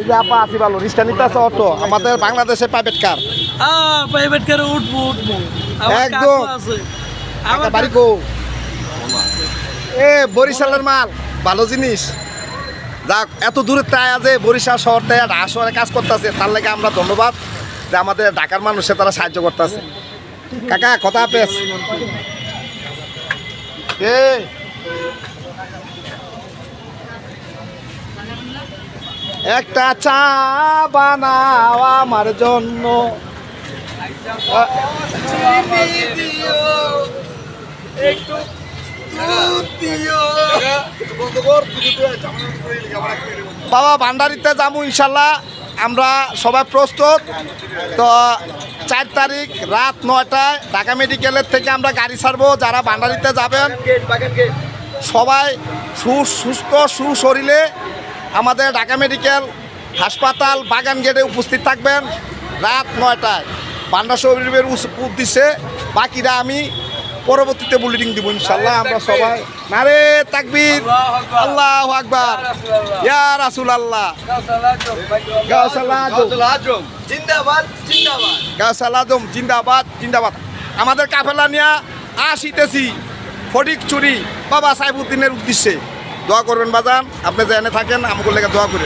যে আপা আছি ভালো রিস্টা নিতে আছে অটো আমাদের বাংলাদেশে প্রাইভেট কার প্রাইভেট কারে উঠবো একদম আমার বাড়ি কো বরিশালের মাল ভালো জিনিস যাক এত দূরে তাই আছে বরিশাল শহর থেকে ঢাকা শহরে কাজ করতেছে তার লাগে আমরা ধন্যবাদ যে আমাদের ঢাকার মানুষে তারা সাহায্য করতেছে কাকা কথা পেস একটা চা বানাও আমার জন্য বাবা ভান্ডারিতে যাবো ইনশাল্লাহ আমরা সবাই প্রস্তুত তো 4 তারিখ রাত 9টায় ঢাকা মেডিকেলের থেকে আমরা গাড়ি ছাড়বো যারা ভান্ডারিতে যাবেন সবাই সুস্থ সুশরীরে আমাদের ঢাকা মেডিকেল হাসপাতাল বাগান গেটে উপস্থিত থাকবেন রাত 9টায় ভান্ডার শরীফের উদ্দেশ্যে বাকিরা আমি পরবর্তীতে বুলেটিন দিব ইনশাল্লাহ আমরা সবাই নারে তাকবীর আল্লাহু আকবার ইয়া রাসূলুল্লাহ গাউসাল আজম জিন্দাবাদ জিন্দাবাদ গাউসাল আজম জিন্দাবাদ জিন্দাবাদ আমাদের কাফেলা নিয়ে আসিতেছি ফটিকছড়ি বাবা সাইফুদ্দিনের উদ্দেশ্যে দোয়া করবেন বাজান আপনি জেনে থাকেন আমাকে লেগে দোয়া করেন